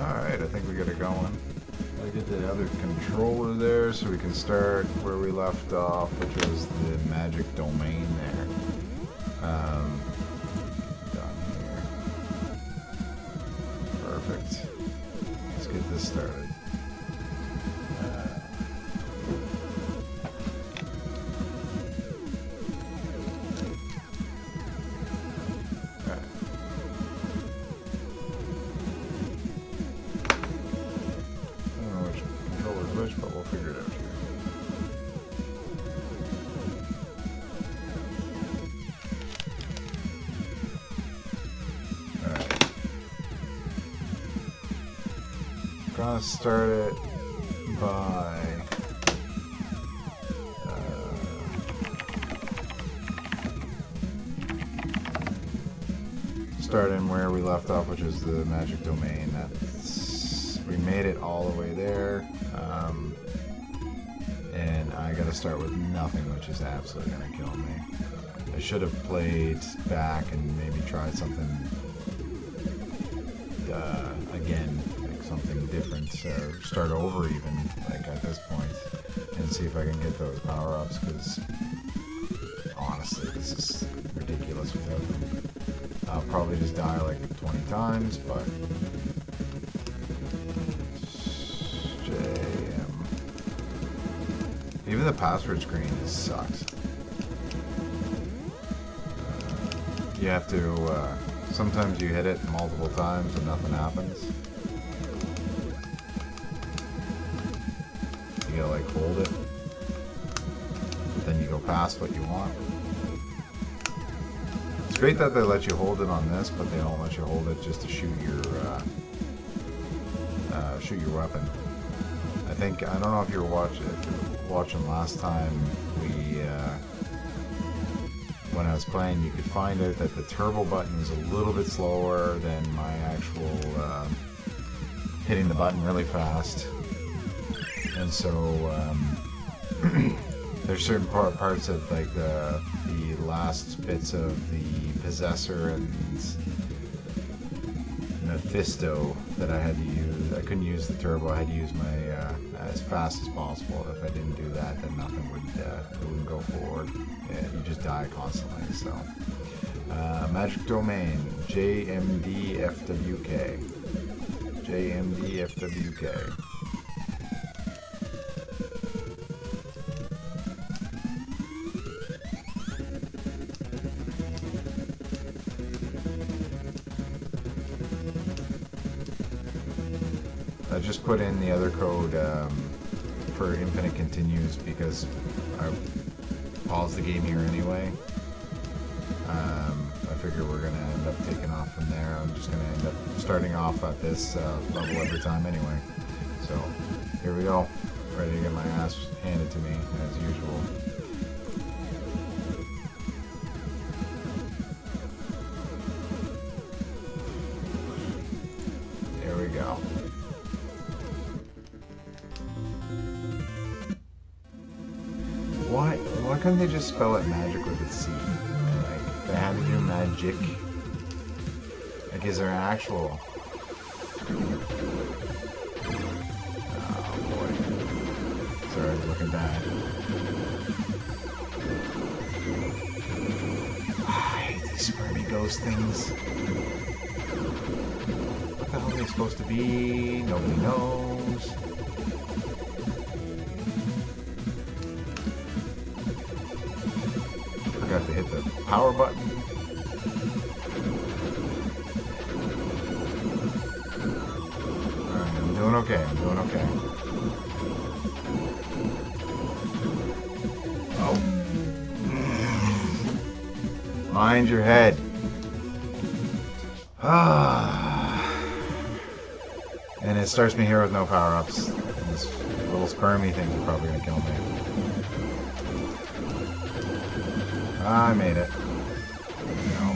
Alright, I think we got it going. I get the other controller there so we can start where we left off, which was the Magik Domain there. Done here. Perfect. Let's get this started. But we'll figure it out here. Alright. I'm gonna start it by starting where we left off, which is the Magik Domain. We made it all the way there. And I gotta start with nothing, which is absolutely gonna kill me. I should have played back and maybe tried something again, like something different, or start over even, like at this point, and see if I can get those power-ups, because honestly, this is ridiculous without them. I'll probably just die like 20 times, but even the password screen sucks. You have to, sometimes you hit it multiple times and nothing happens. You gotta like hold it, but then you go past what you want. It's great that they let you hold it on this, but they don't let you hold it just to shoot your weapon. I don't know if you were watching last time when I was playing, you could find out that the turbo button is a little bit slower than my actual hitting the button really fast, and so there's certain parts of like the last bits of the Possessor and Mephisto that I had to use. I couldn't use the turbo. I had to use my as fast as possible. If I didn't do that, then nothing wouldn't go forward. Yeah, you just die constantly. So, Magik Domain, JMDFWK, JMDFWK. I just put in the other code for Infinite Continues because I paused the game here anyway. I figure we're going to end up taking off from there. I'm just going to end up starting off at this level every time anyway. So here we go. Ready to get my ass handed to me as usual. Here we go. Why couldn't they just spell it magic with a C? Like, they had to do magic. Like, is there an actual... Oh, boy. Sorry, I was looking bad. I hate these spermy ghost things. What the hell are they supposed to be? Nobody knows. Forgot to hit the power button. Alright, I'm doing okay, I'm doing okay. Oh. Mind your head. And it starts me here with no power-ups. This little spermy thing is probably going to kill me. I made it. No.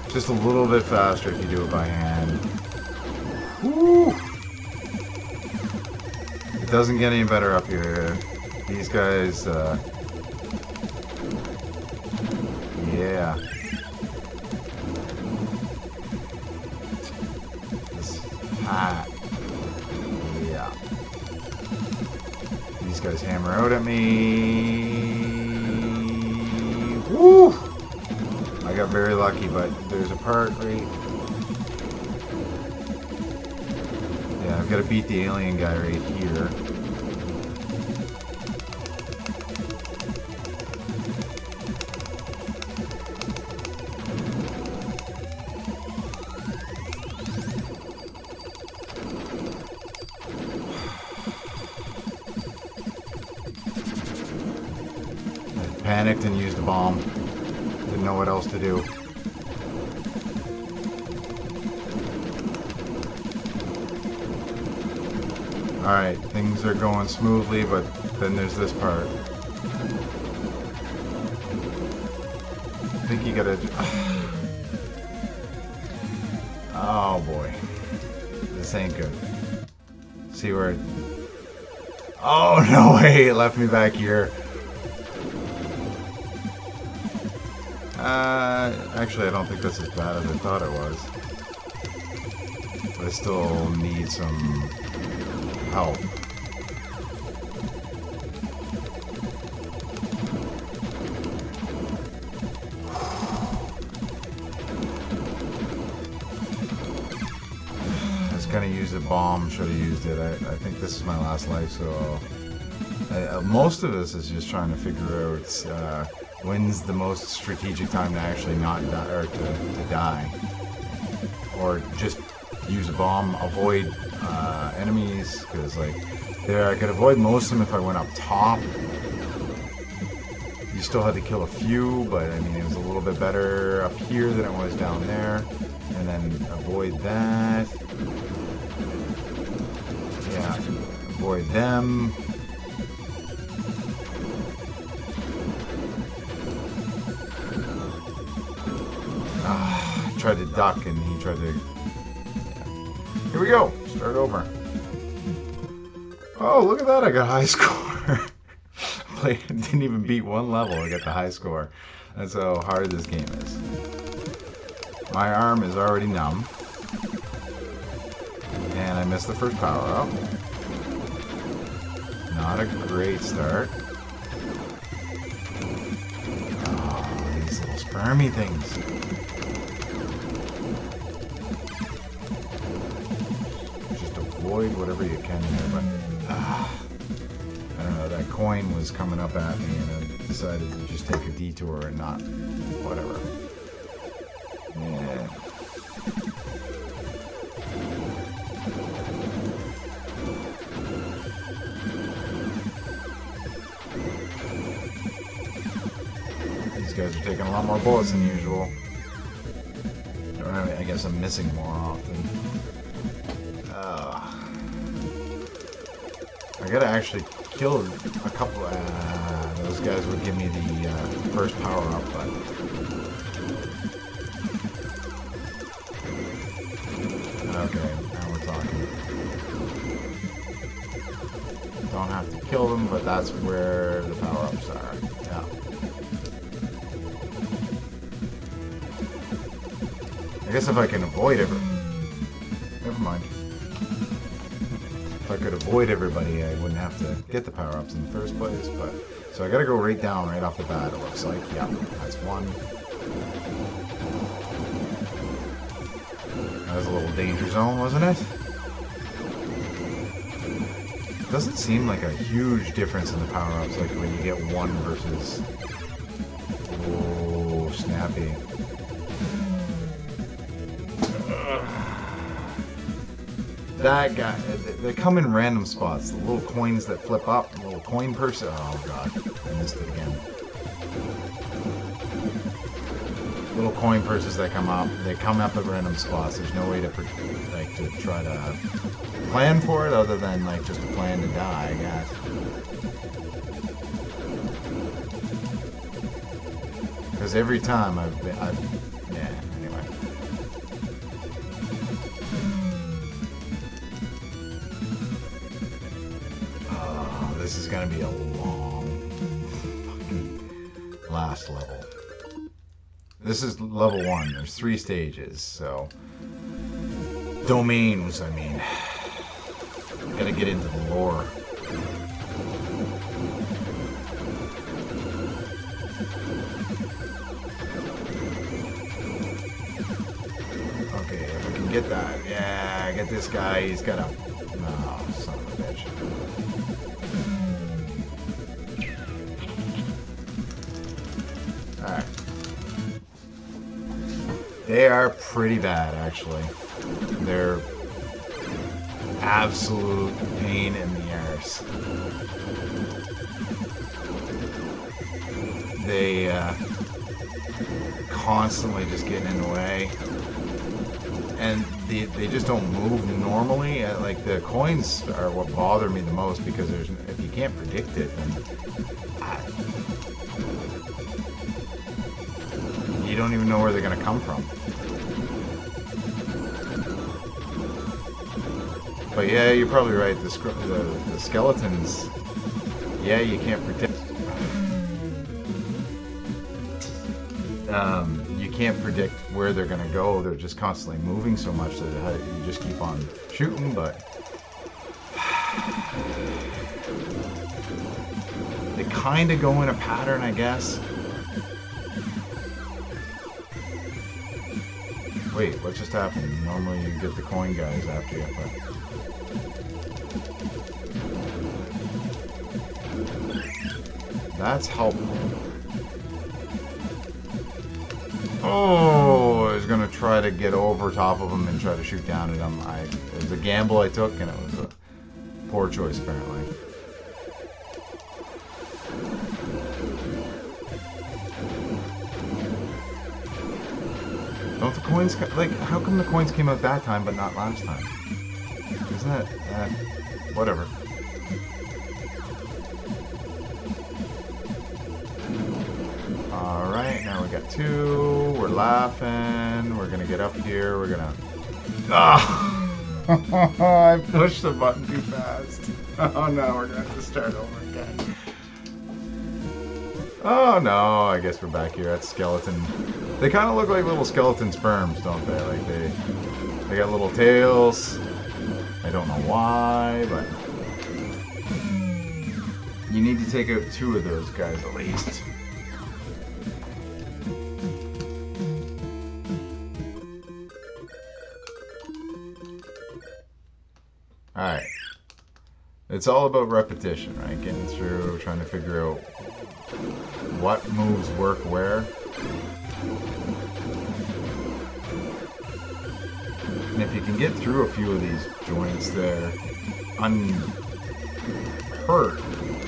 Just a little bit faster if you do it by hand. Woo! doesn't get any better up here. These guys, yeah. This hat. Yeah. These guys hammer out at me. Woo! I got very lucky, but there's a part right... Yeah, I've got to beat the alien guy right here. Panicked and used a bomb. Didn't know what else to do. Alright, things are going smoothly, but then there's this part. I think you gotta... Oh boy. This ain't good. See where... Oh no way, it left me back here. Actually, I don't think that's as bad as I thought it was. But I still need some help. I was gonna use a bomb, should have used it. I think this is my last life, so... most of this is just trying to figure out when's the most strategic time to actually not die, or to die, or just use a bomb, avoid enemies, because like there I could avoid most of them if I went up top. You still had to kill a few, but I mean it was a little bit better up here than it was down there, and then avoid that. Yeah, avoid them. Tried to duck and he tried to... Yeah. Here we go. Start over. Oh, look at that. I got a high score. Didn't even beat one level. I got the high score. That's how hard this game is. My arm is already numb. And I missed the first power up. Not a great start. Oh, these little spermy things. Avoid whatever you can here, but I don't know, that coin was coming up at me and I decided to just take a detour and not whatever. Yeah. These guys are taking a lot more bullets than usual. I guess I'm missing more often. I gotta actually kill a couple. Those guys would give me the first power up, but okay, now we're talking. Don't have to kill them, but that's where the power ups are. Yeah. I guess if I can avoid it, never mind. If I could avoid everybody, I wouldn't have to get the power-ups in the first place, but... So I gotta go right down, right off the bat, it looks like. Yeah, that's one. That was a little danger zone, wasn't it? Doesn't seem like a huge difference in the power-ups, like when you get one versus... Oh, snappy. That guy, they come in random spots. The little coins that flip up, the little coin person. Oh god, I missed it again. Little coin purses that come up, they come up at random spots. There's no way to like to try to plan for it other than like just a plan to die, I guess. Because every time I've yeah. Anyway. this is gonna be a long fucking last level. This is level 1. There's 3 stages, so domains, I mean. Gotta get into the lore. Okay, if I can get that. Yeah, get this guy. He's got a... Oh, son of a bitch. Alright. They are pretty bad, actually. They're absolute pain in the arse. They constantly just getting in the way, and they just don't move normally. Like the coins are what bother me the most, because if you can't predict it, then you don't even know where they're gonna come from. But yeah, you're probably right. The skeletons, yeah, you can't predict. You can't predict where they're gonna go. They're just constantly moving so much that you just keep on shooting. But they kind of go in a pattern, I guess. Wait, what just happened? Normally you get the coin guys after you, but... That's helpful. Oh, I was gonna try to get over top of him and try to shoot down at him. It was a gamble I took, and it was a poor choice, apparently. Don't the coins... Like, how come the coins came out that time, but not last time? Isn't that... whatever. Alright, now we got 2. We're laughing. We're gonna get up here. We're gonna... Ah! I pushed the button too fast. Oh no, we're gonna have to start over again. Oh no, I guess we're back here at skeleton. They kind of look like little skeleton sperms, don't they? Like they got little tails. I don't know why, but you need to take out 2 of those guys at least. Alright. It's all about repetition, right? Getting through, trying to figure out what moves work where. And if you can get through a few of these joints there unhurt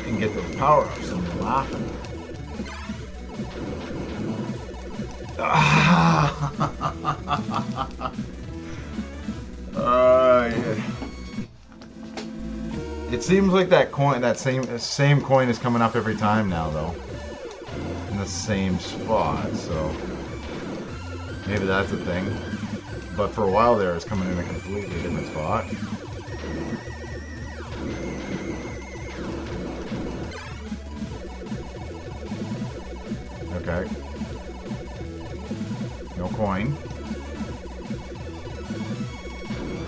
and get those power-ups, and you're laughing. Yeah. It seems like that coin, that same coin is coming up every time now, though, in the same spot. So maybe that's a thing. But for a while there, it's coming in a completely different spot. Okay. No coin.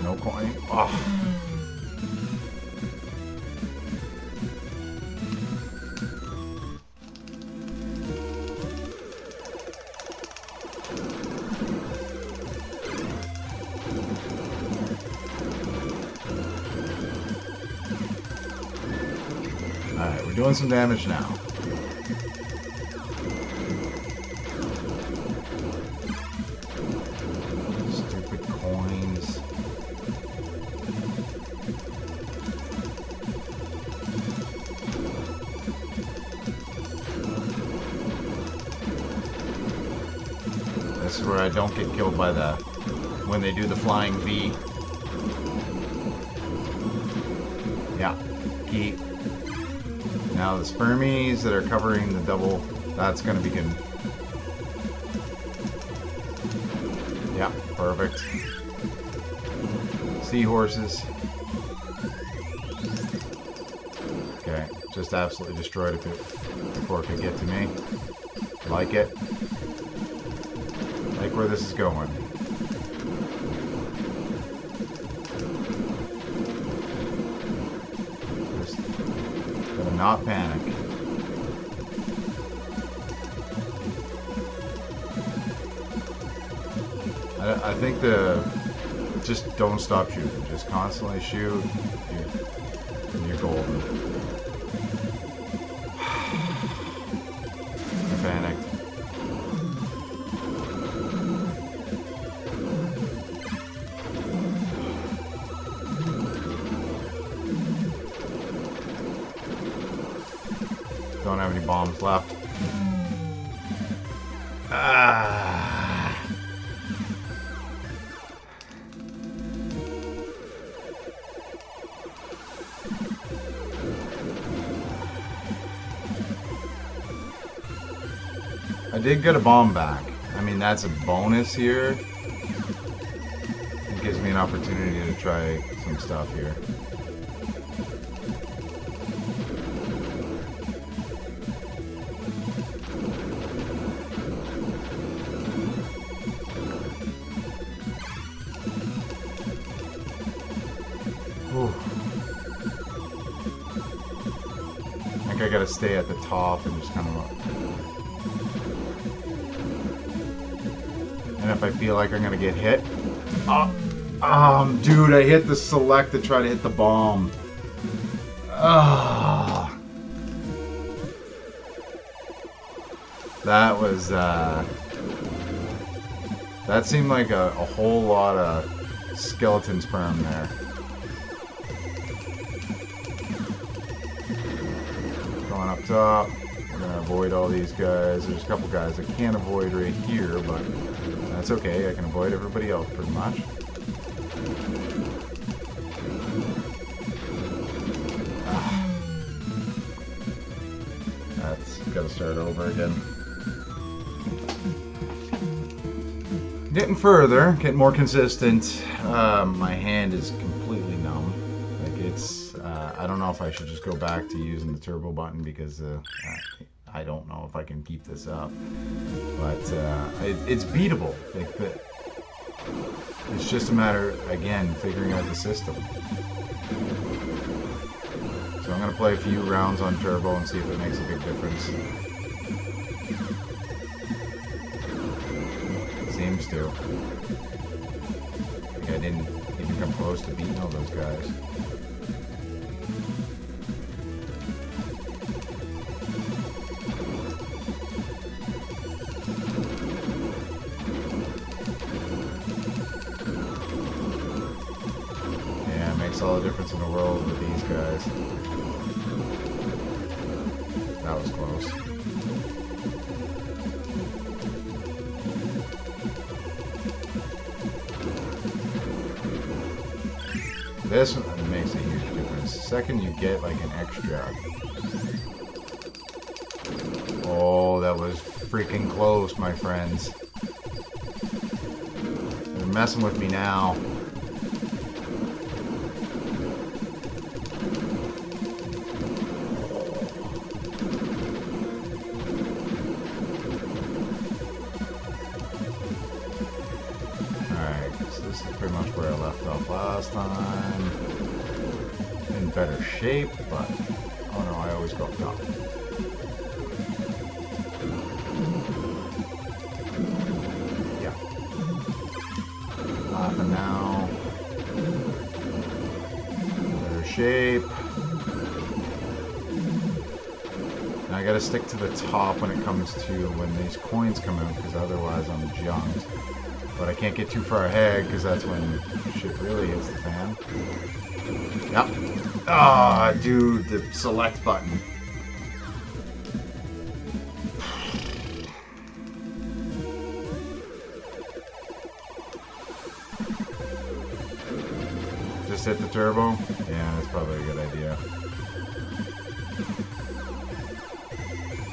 No coin. Oh. Alright, we're doing some damage now. Stupid coins. This is where I don't get killed by when they do the flying V. Yeah, key. Now the spermies that are covering the double, that's going to be good. Yeah, perfect. Seahorses. Okay, just absolutely destroyed it before it could get to me. Like it. Like where this is going. Just gotta not panic. I think just don't stop shooting. Just constantly shoot. You're golden. I panicked. Don't have any bombs left. I did get a bomb back. I mean, that's a bonus here. It gives me an opportunity to try some stuff here. Whew. I think I gotta stay at the top and just kind of... And if I feel like I'm gonna get hit, dude, I hit the select to try to hit the bomb. That was that seemed like a whole lot of skeleton sperm there. Going up top. We're gonna avoid all these guys. There's a couple guys I can't avoid right here, but that's okay. I can avoid everybody else pretty much. That's gotta start over again. Getting further, getting more consistent. My hand is completely numb. Like it's, I don't know if I should just go back to using the turbo button because I don't know if I can keep this up. But it's beatable. Like it's just a matter, again, figuring out the system. So I'm gonna play a few rounds on turbo and see if it makes a big difference. Seems to. Like I didn't even come close to beating all those guys. Yeah, it makes all the difference in the world with these guys. That was close. This one makes a huge difference. The second you get like an extra. Oh, that was freaking close, my friends. They're messing with me now. This is pretty much where I left off last time. In better shape, but oh no, I always go up top. Yeah. Laughing now. Better shape. Now I gotta stick to the top when it comes to when these coins come out, because otherwise I'm junked. But I can't get too far ahead because that's when shit really hits the fan. Yep. Ah, dude, the select button. Just hit the turbo? Yeah, that's probably a good idea.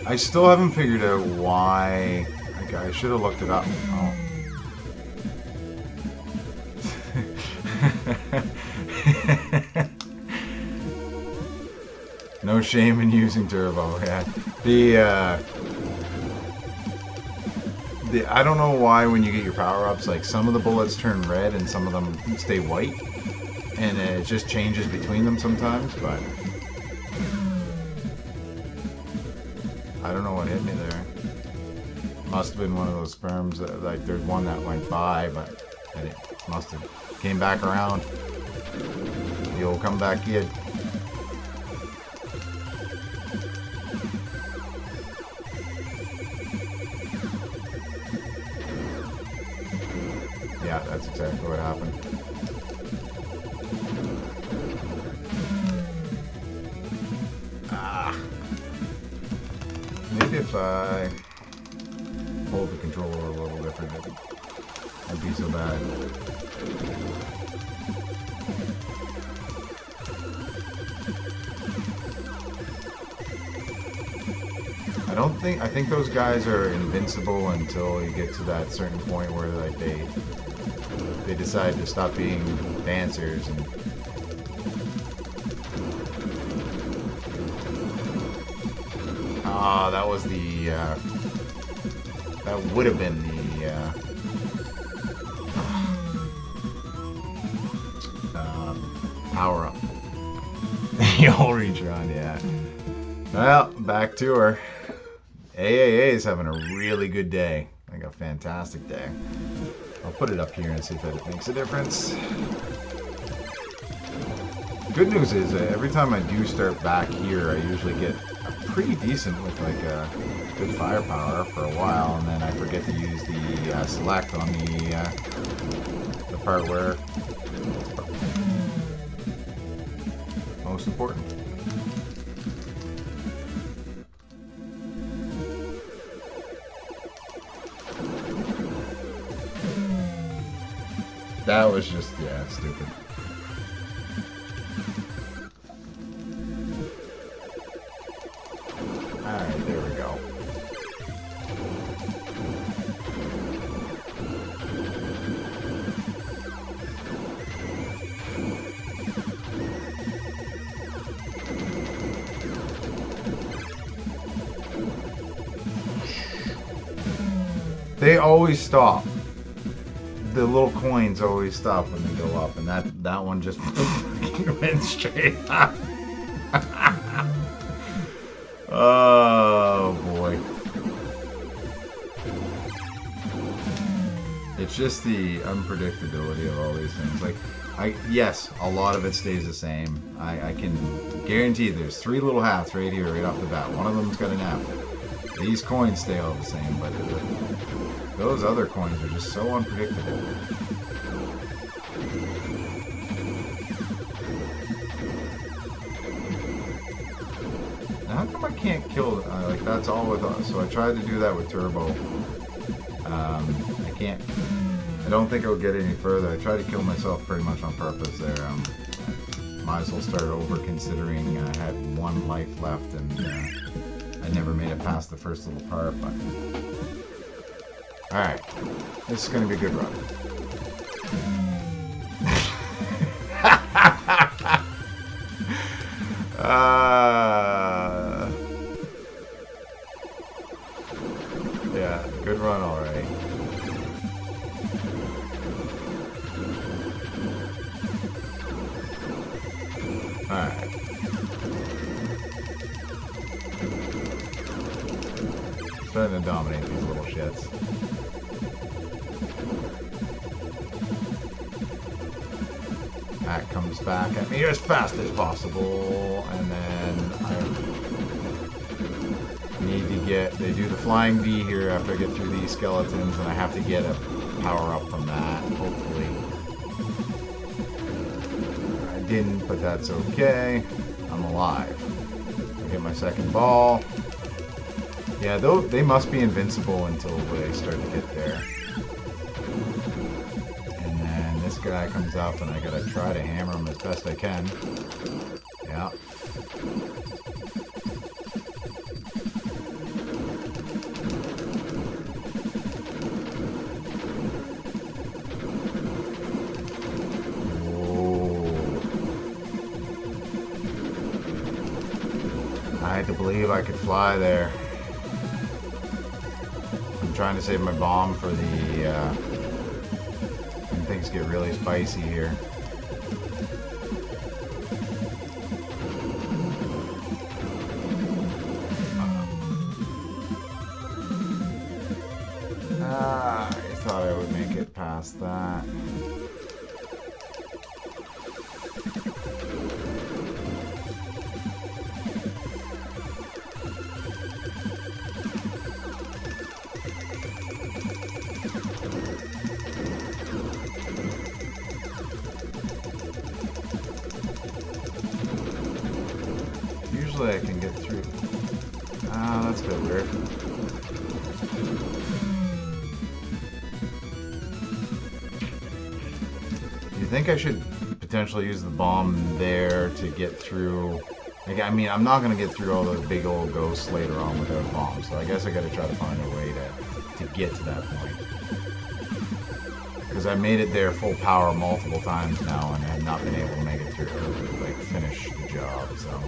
I still haven't figured out why. Okay, I should have looked it up. Oh. No No shame in using turbo. Yeah. I don't know why when you get your power-ups, like some of the bullets turn red and some of them stay white, and it just changes between them sometimes. But I don't know what hit me there. Must have been one of those sperms that, like, there's one that went by, but it must have came back around. The old comeback kid. Yeah, that's exactly what happened. Ah. Maybe if I hold the controller a little different, it'd be so bad. I think those guys are invincible until you get to that certain point where, like, they decide to stop being dancers and that was the that would have been the power up. The old retron, yeah. Well, back to her. AAA is having a really good day. Like a fantastic day. I'll put it up here and see if it makes a difference. Good news is that every time I do start back here, I usually get pretty decent with like a good firepower for a while, and then I forget to use the select on the part where most important. That was just, yeah, stupid. Alright, there we go. They always stop. The little coins always stop when they go up, and that one just went straight up. Oh boy. It's just the unpredictability of all these things. Like, yes, a lot of it stays the same. I can guarantee there's 3 little hats right here, right off the bat. One of them's got an F. These coins stay all the same, but those other coins are just so unpredictable. Now, how come I can't kill? Like, that's all with us. So I tried to do that with turbo. I can't. I don't think I'll get any further. I tried to kill myself pretty much on purpose there. Might as well start over, considering I had 1 life left and I never made it past the first little part. But alright, this is going to be a good run. Yeah, good run, alright. Alright. Starting to dominate these little shits. That comes back at me as fast as possible, and then I need to get, they do the flying V here after I get through these skeletons, and I have to get a power up from that, hopefully. I didn't, but that's okay. I'm alive. I get my second ball. Yeah, though they must be invincible until they start to get there. And then this guy comes up and I gotta try to hammer him as best I can. Yeah. I had to believe I could fly there. I'm trying to save my bomb for the, when things get really spicy here. I thought I would make it past that. Usually I can get through. Ah, that's a bit weird. You think I should potentially use the bomb there to get through? Like, I mean, I'm not going to get through all those big old ghosts later on without bombs, so I guess I got to try to find a way to get to that point. Because I made it there full power multiple times now and have not been able to make it through, like, finish the job, so.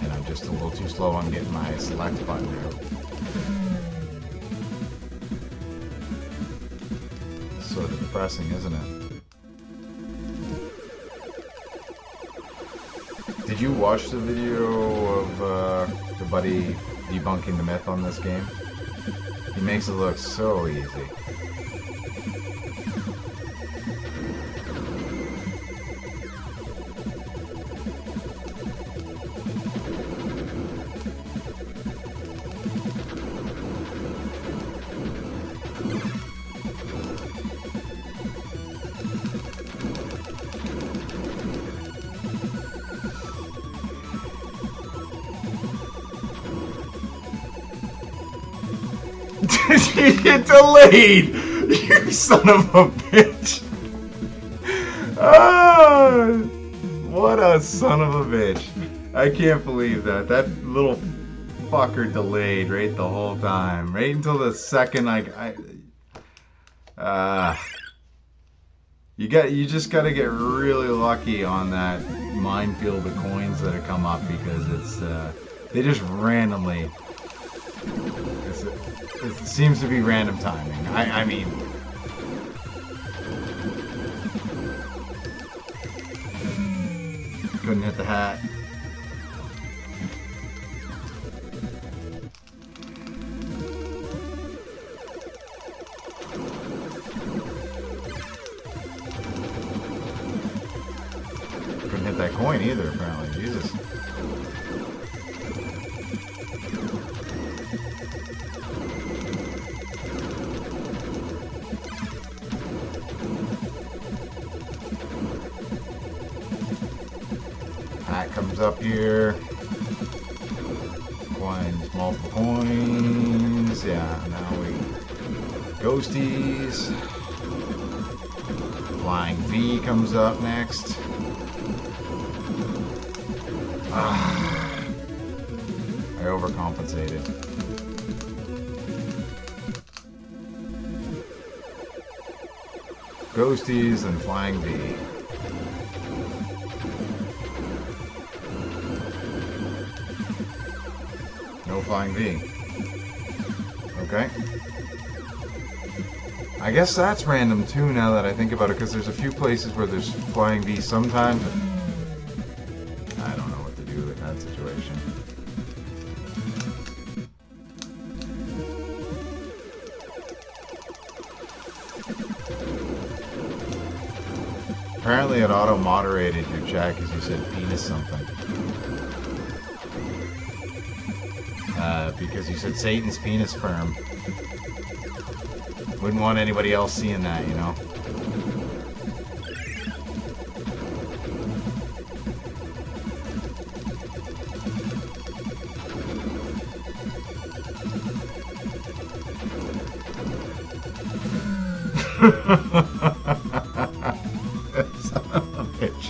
And I'm just a little too slow on getting my select button out. Sort of depressing, isn't it? Did you watch the video of the buddy debunking the myth on this game? He makes it look so easy. You get delayed! You son of a bitch! Ah, what a son of a bitch. I can't believe that. That little fucker delayed right the whole time. Right until the second you just gotta get really lucky on that minefield of coins that have come up because it's they just randomly it seems to be random timing. I mean, couldn't hit the hat. Couldn't hit that coin either, apparently. Jesus. Hat comes up here. Coins, multiple coins. Yeah, now we ghosties. Flying V comes up next. I overcompensated. Ghosties and flying V. No flying V. Okay. I guess that's random too now that I think about it, because there's a few places where there's flying V sometimes. I don't know what to do with that situation. Apparently it auto-moderated your chat because you said penis something. Because you said Satan's penis firm. Wouldn't want anybody else seeing that, you know? Son of a bitch.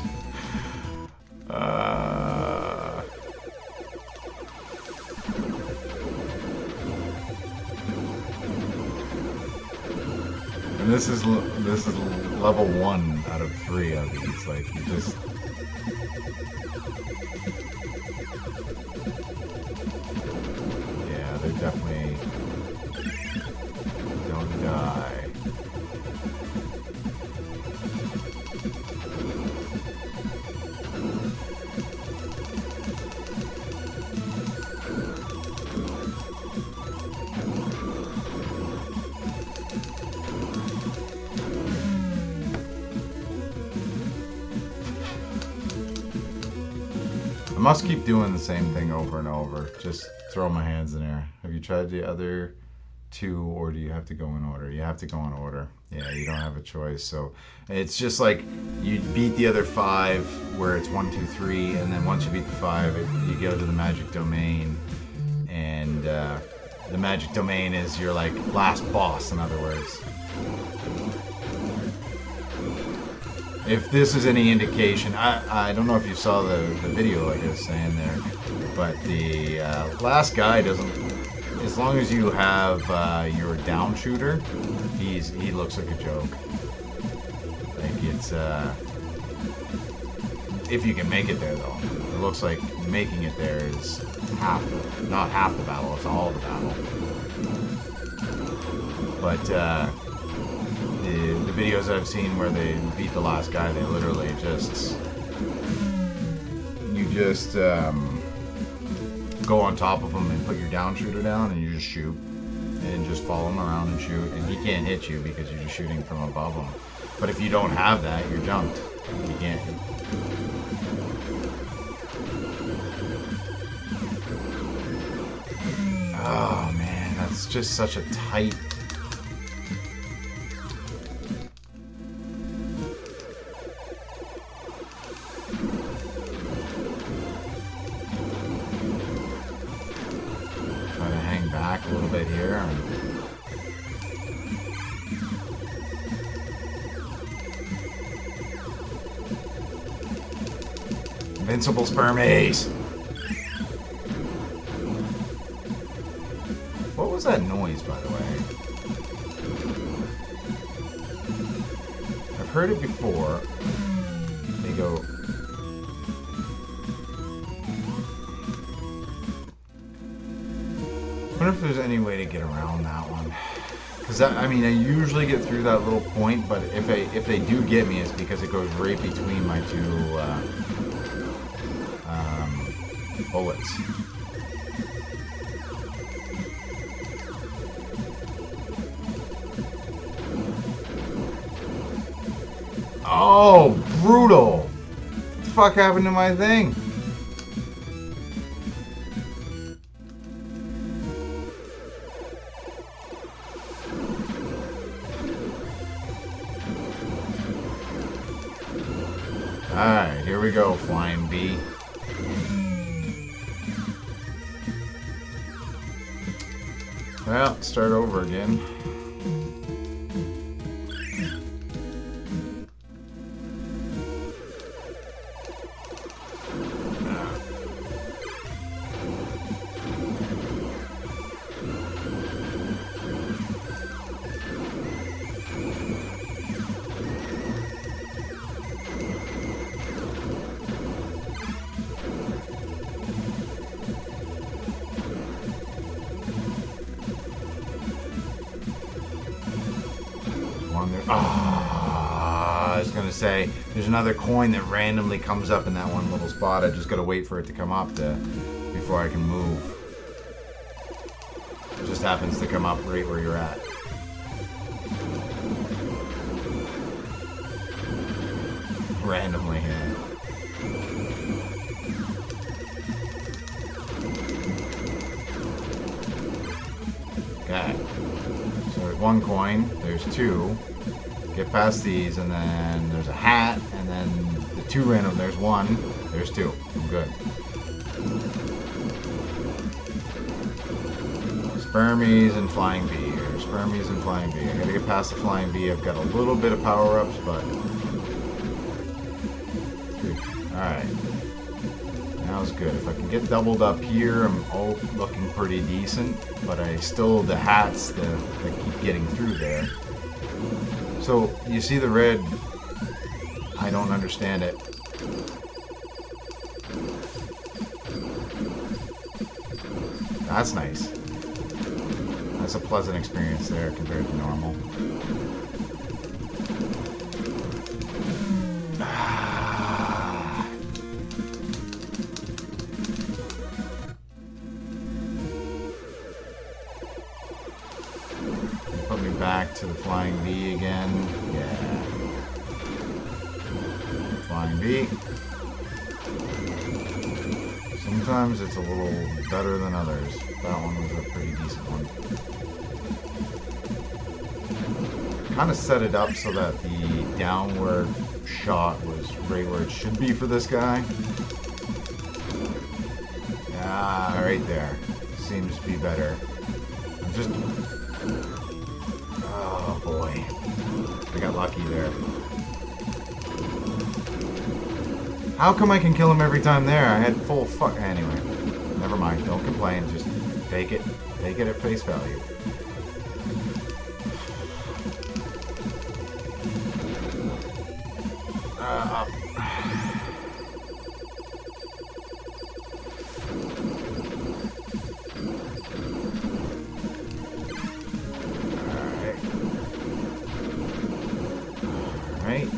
And this is level 1 out of 3 of these. Like, you just I must keep doing the same thing over and over. Just throw my hands in air. Have you tried the other two, or do you have to go in order? You have to go in order. Yeah, you don't have a choice. So it's just like you beat the other 5 where it's 1, 2, 3, and then once you beat the 5, you go to the Magik Domain, and the Magik Domain is your like last boss, in other words. If this is any indication, I don't know if you saw the video like I was saying there, but the last guy doesn't, as long as you have your down shooter, he looks like a joke. Like it's, if you can make it there though. It looks like making it there is not half the battle, it's all the battle. But the videos I've seen where they beat the last guy, they literally just go on top of him and put your down shooter down and you just shoot and just follow him around and shoot, and he can't hit you because you're just shooting from above him. But if you don't have that, you're jumped. You can't. Oh man, that's just such a tight. Back a little bit here. Invincible spermies! What was that noise, by the way? I've heard it before. They go... I wonder if there's any way to get around that one. Because I mean, I usually get through that little point, but if they do get me, it's because it goes right between my 2 bullets. Oh, brutal! What the fuck happened to my thing? Alright, here we go, Flying Bee. Well, start over again. I was gonna say there's another coin that randomly comes up in that one little spot. I just gotta wait for it to come up before I can move. It just happens to come up right where you're at. Randomly, yeah. Okay. So there's 1 coin, there's 2. Get past these, and then there's a hat, and then the 2 random, there's 1, there's 2. I'm good. Spermies and Flying Bee, or Spermies and Flying Bee. I gotta get past the Flying Bee. I've got a little bit of power-ups, but... Alright. That was good. If I can get doubled up here, I'm all looking pretty decent, but I still, the hats that keep getting through there. So, you see the red, I don't understand it. That's nice. That's a pleasant experience there compared to normal. Put me back to the Flying Bee again. Yeah. Flying Bee. sometimes it's a little better than others. That one was a pretty decent one. Kind of set it up so that the downward shot was right where it should be for this guy. Ah, right there. Seems to be better. I'm just... Oh boy. I got lucky there. How come I can kill him every time there? I had full fuck... Anyway. Never mind. Don't complain. Just take it. Take it at face value. Up. Alright.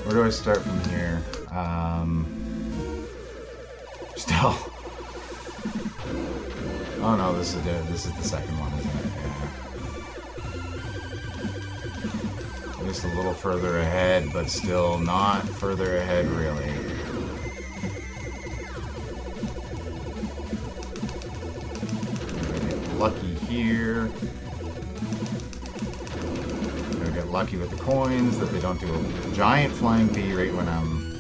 Where do I start from here? Still. Oh no, this is the second one, isn't it? Yeah. At least a little further ahead, but still not further ahead really. Get lucky here. Gotta get lucky with the coins that they don't do a giant flying pea right when I'm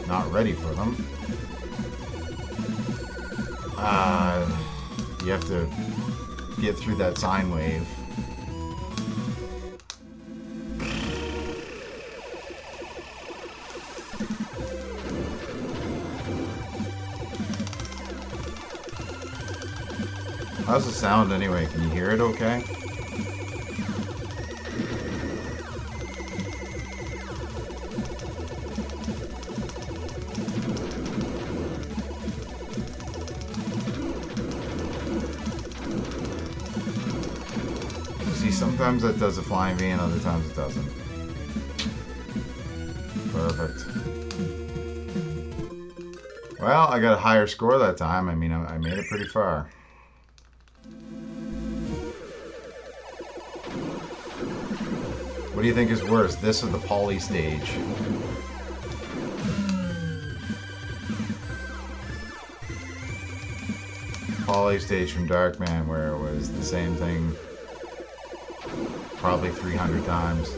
not ready for them. You have to get through that sine wave. How's the sound anyway? Can you hear it okay? Sometimes it does a flying V and other times it doesn't. Perfect. Well, I got a higher score that time. I mean, I made it pretty far. What do you think is worse, this or the poly stage? Poly stage from Darkman, where it was the same thing probably 300 times.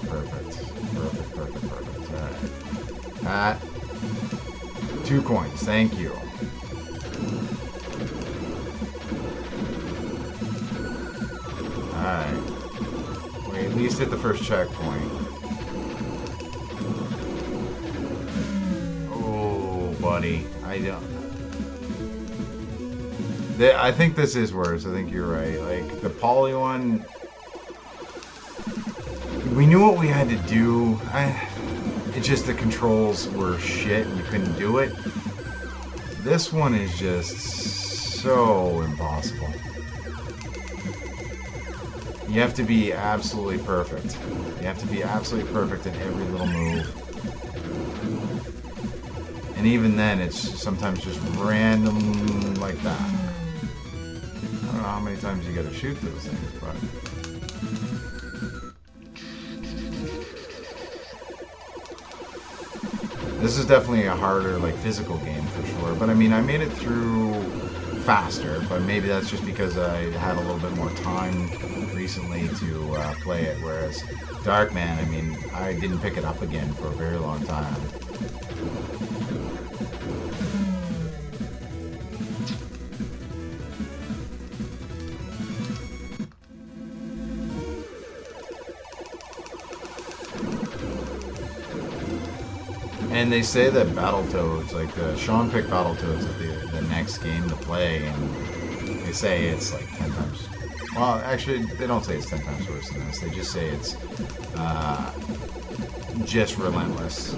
Perfect. Alright. 2 coins, thank you. Alright. We at least hit the first checkpoint. Oh, buddy. I think this is worse. I think you're right. Like, the poly one... We knew what we had to do. It's just the controls were shit and you couldn't do it. This one is just so impossible. You have to be absolutely perfect. You have to be absolutely perfect in every little move. And even then, it's sometimes just random like that. I don't know how many times you gotta shoot those things, but... This is definitely a harder, like, physical game for sure. But I mean, I made it through faster, but maybe that's just because I had a little bit more time recently to play it, whereas Darkman, I mean, I didn't pick it up again for a very long time. And they say that Battletoads, like Sean picked Battletoads at the next game to play, and they say it's like 10 times. Well, actually, they don't say it's 10 times worse than this. They just say it's just relentless.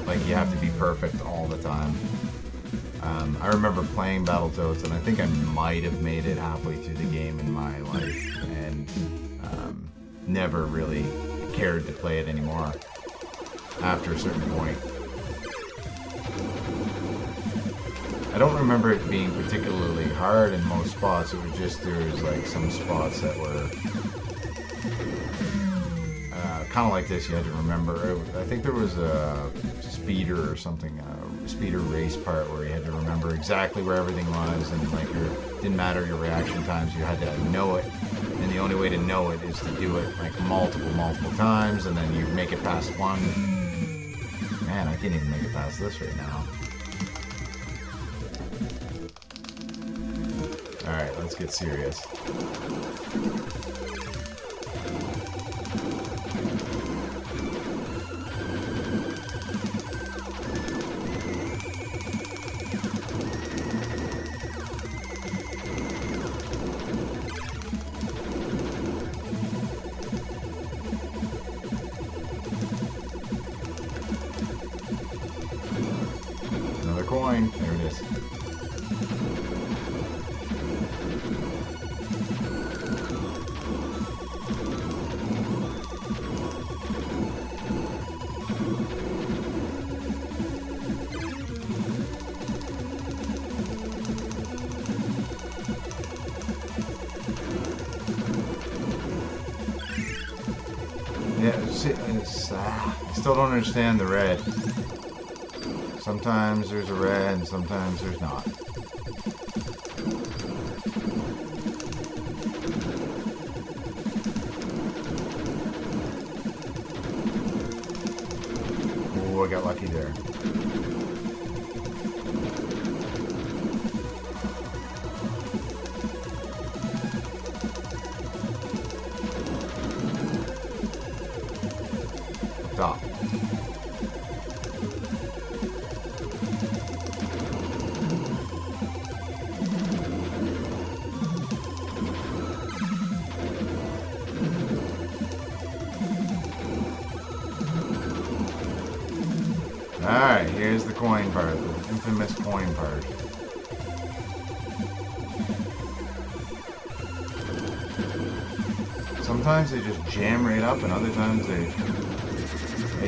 Like, you have to be perfect all the time. I remember playing Battletoads, and I think I might have made it halfway through the game in my life, and never really cared to play it anymore after a certain point. I don't remember it being particularly hard in most spots. It was just there was like some spots that were kind of like this. You had to remember. I think there was a speeder or something, a speeder race part where you had to remember exactly where everything was, and like didn't matter your reaction times. You had to know it, and the only way to know it is to do it like multiple times, and then you make it past one. Man, I can't even make it past this right now. Alright, let's get serious. Another coin. There it is. Yeah, see, I still don't understand the red. Sometimes there's a red and sometimes there's not. Oh, I got lucky there. Top. Alright, here's the coin part, the infamous coin part. Sometimes they just jam right up, and other times they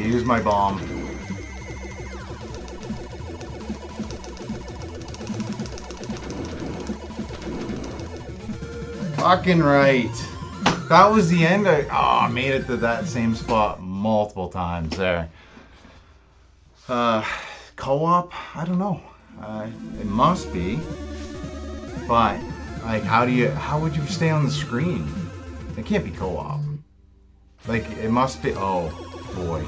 use my bomb. Fucking right. That was the end. I made it to that same spot multiple times there. Co-op? I don't know. It must be. But, like, how would you stay on the screen? It can't be co-op. Like, it must be, oh, boy.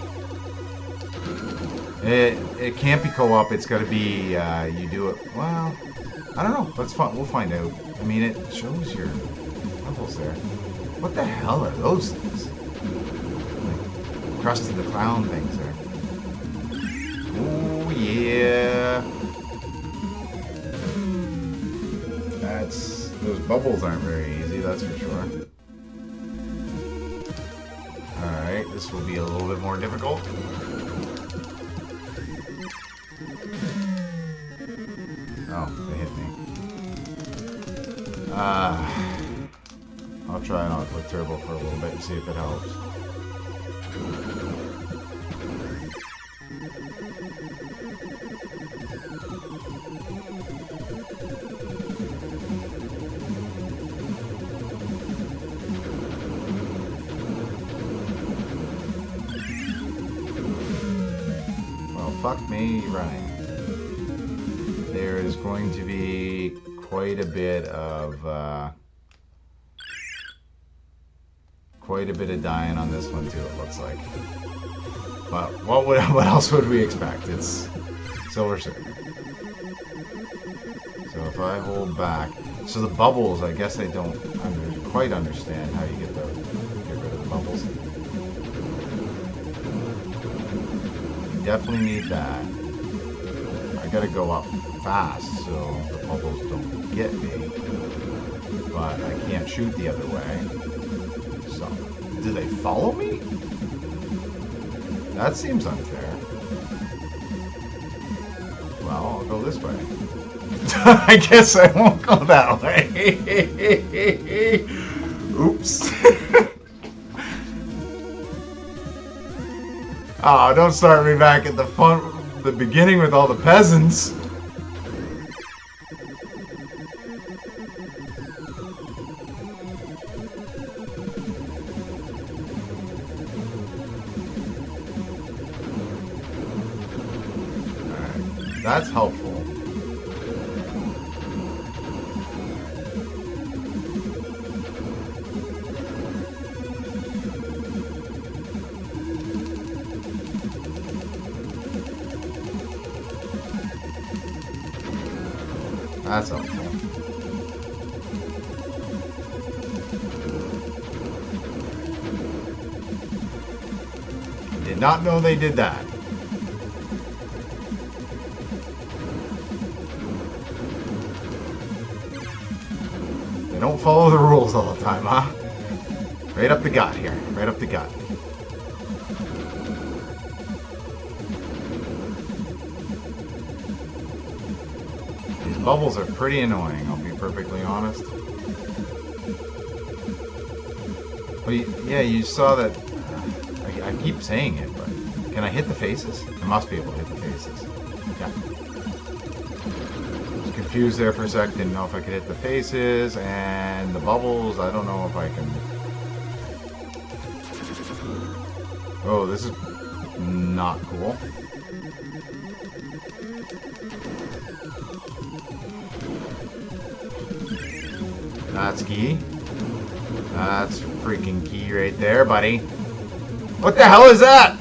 It can't be co-op, it's gotta be, you do it, well, I don't know, we'll find out. I mean, it shows your levels there. What the hell are those things? Like, Krusty the Clown things there. Oh, yeah. Those bubbles aren't very easy, that's for sure. Alright, this will be a little bit more difficult. Oh, they hit me. I'll try and I'll click turbo for a little bit and see if it helps. Fuck me running. There is going to be quite a bit of dying on this one too, it looks like. But what else would we expect? It's Silver Surfer. So if I hold back, so the bubbles, I guess I don't quite understand how you get rid of the bubbles. Definitely need that. I gotta go up fast so the bubbles don't get me, but I can't shoot the other way. So, do they follow me? That seems unfair. Well, I'll go this way. I guess I won't go that way. Oops. Oh, don't start me back at the beginning with all the peasants. Alright, that's helpful. That's helpful. Did not know they did that. They don't follow the rules all the time, huh? Right up the gut here. Right up the gut. Bubbles are pretty annoying, I'll be perfectly honest. But yeah, you saw that. I keep saying it, but can I hit the faces? I must be able to hit the faces. Yeah. I was confused there for a sec, didn't know if I could hit the faces, and the bubbles, I don't know if I can. Oh, this is not cool. That's key. That's freaking key right there, buddy. What the hell is that?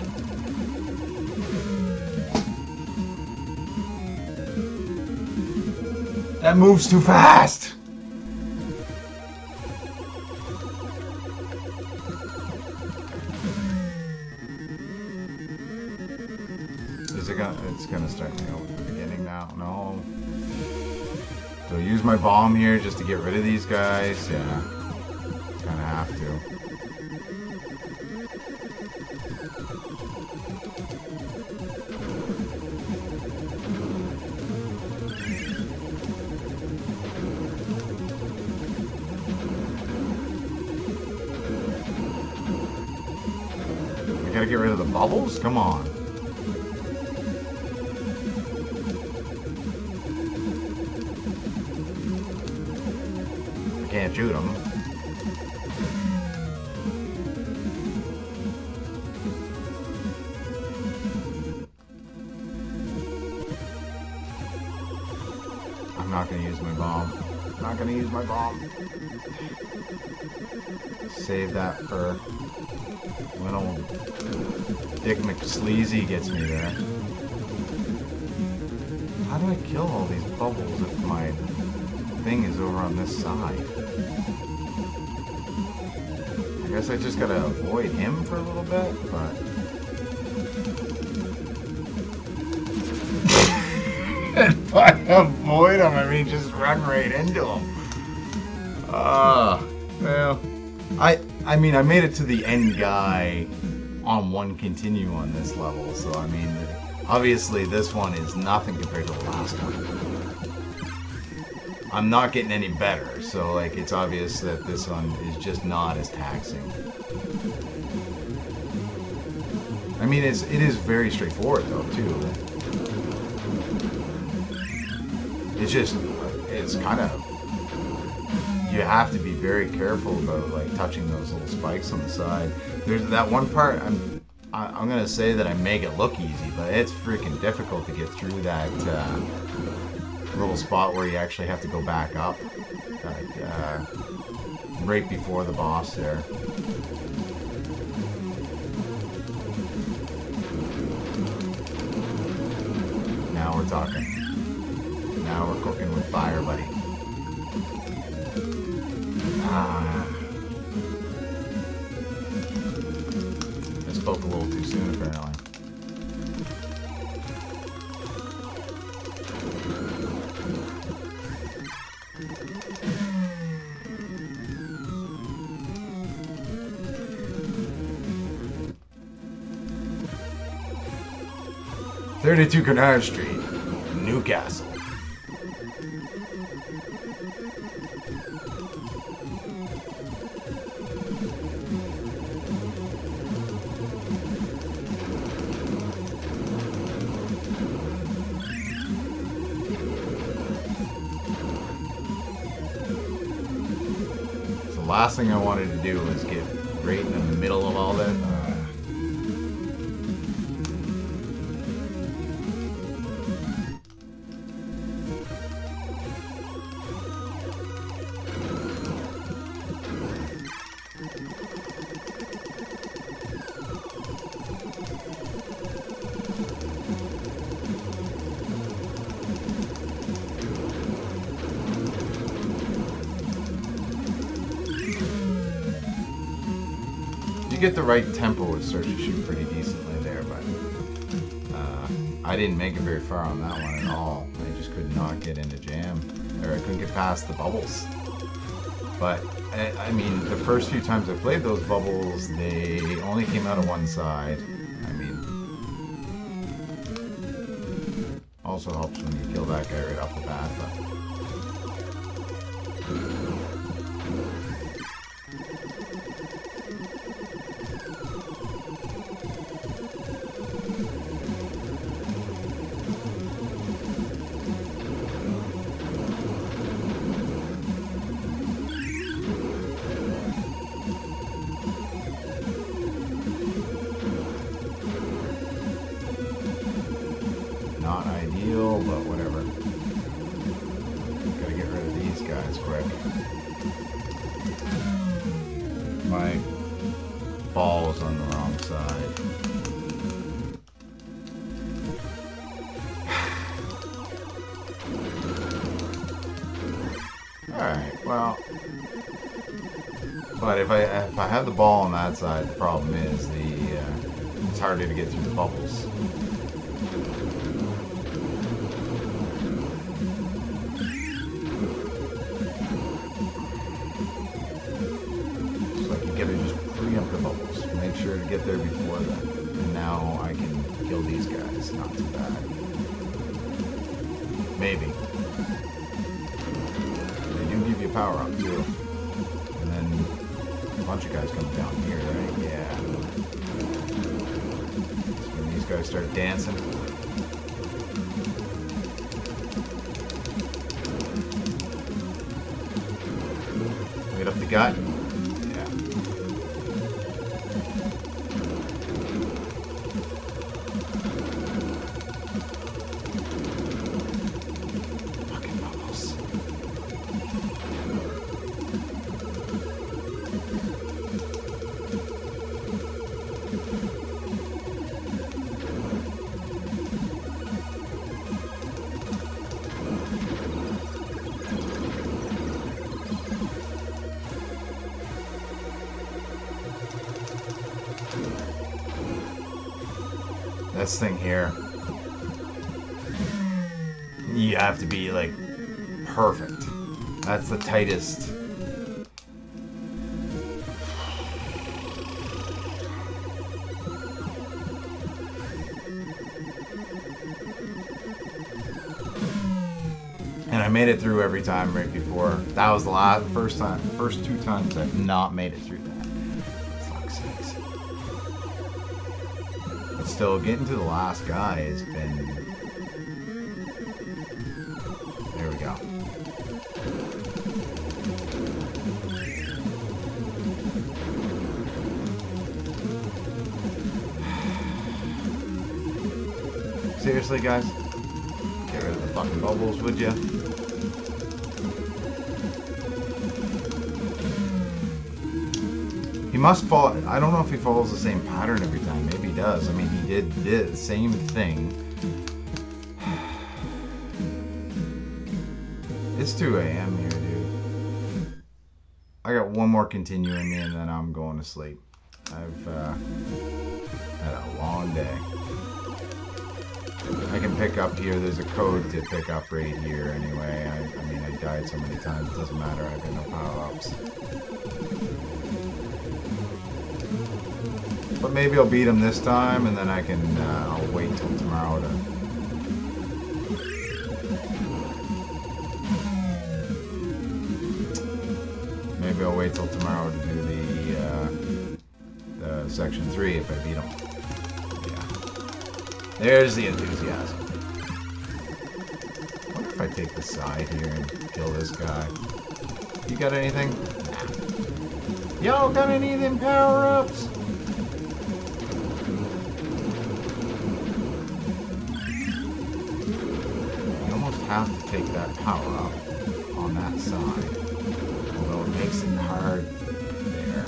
That moves too fast. Is it gonna? It's gonna start me over at the beginning now. No. So use my bomb here just to get rid of these guys. Yeah, kind of have to. I gotta get rid of the bubbles? Come on. Can't shoot them. I'm not gonna use my bomb. I'm not gonna use my bomb. Save that for when old Dick McSleazy gets me there. How do I kill all these bubbles if my thing is over on this side? I guess I just gotta avoid him for a little bit, but if I avoid him, I mean just run right into him. Well, I mean I made it to the end guy on one continue on this level, so I mean obviously this one is nothing compared to the last one. I'm not getting any better, so like it's obvious that this one is just not as taxing. I mean, it is very straightforward though too. It's kind of, you have to be very careful about like touching those little spikes on the side. There's that one part I'm gonna say that I make it look easy, but it's freaking difficult to get through that. Little spot where you actually have to go back up, right before the boss there. Now we're talking. Now we're cooking with fire, buddy. I spoke a little too soon, apparently. "32 Canard Street, New Newcastle. So the last thing I wanted to do was get right in the middle of all that. You get the right tempo, it starts to shoot pretty decently there, but I didn't make it very far on that one at all. I just could not get into jam, or I couldn't get past the bubbles. But I mean, the first few times I played those bubbles, they only came out of one side. I mean, also helps when you kill that guy right off the bat, but not ideal, but whatever. Gotta get rid of these guys quick. My ball is on the wrong side. Alright, well. But if I have the ball on that side, the problem is it's harder to get through the bubbles. Up the bubbles. Make sure to get there before then. And now I can kill these guys. Not too bad. Maybe. They do give you a power up too. And then a bunch of guys come down here, right? Yeah. So when these guys start dancing. Right up the gut. This thing here, you have to be like perfect. That's the tightest. And I made it through every time right before. That was the first two times I've not made it through that. Fuck's sakes. But still, getting to the last guy has been... There we go. Seriously, guys? Get rid of the fucking bubbles, would ya? He must follow... I don't know if he follows the same pattern every time. Maybe he does. I mean, he did the same thing. It's 2 a.m. here, dude. I got one more continue in me and then I'm going to sleep. I've had a long day. I can pick up here. There's a code to pick up right here anyway. I mean, I died so many times. It doesn't matter. I've got no power-ups. But maybe I'll beat him this time, and then I can I'll wait till tomorrow to maybe I'll wait till tomorrow to do the section 3 if I beat him. Yeah. There's the enthusiasm. I wonder if I take the side here and kill this guy. You got anything? Nah. Y'all got any of them power-ups? You almost have to take that power-up on that side. Although it makes it hard there.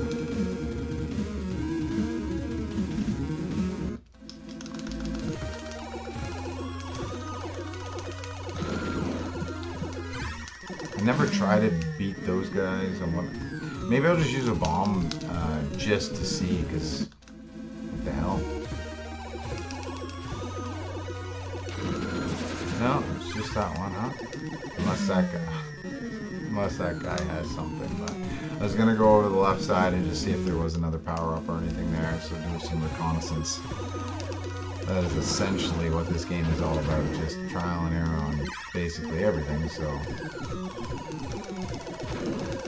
I never try to beat those guys. Maybe I'll just use a bomb just to see, because what the hell? No, it's just that one, huh? Unless that guy has something. But I was gonna go over the left side and just see if there was another power-up or anything there, so do some reconnaissance. That is essentially what this game is all about, just trial and error on basically everything, so...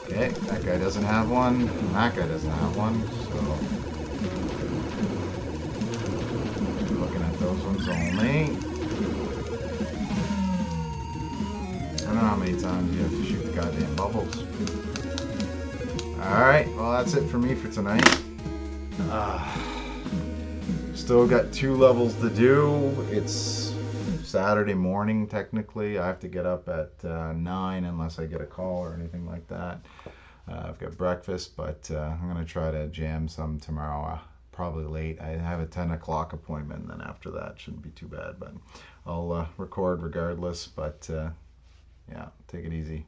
Okay, that guy doesn't have one, and that guy doesn't have one, so... Looking at those ones only. I don't know how many times you have to shoot the goddamn bubbles. Alright, well that's it for me for tonight. Still got 2 levels to do. It's Saturday morning technically. I have to get up at 9 unless I get a call or anything like that. I've got breakfast, but I'm going to try to jam some tomorrow. Probably late. I have a 10 o'clock appointment, and then after that shouldn't be too bad. But I'll record regardless. But yeah, take it easy.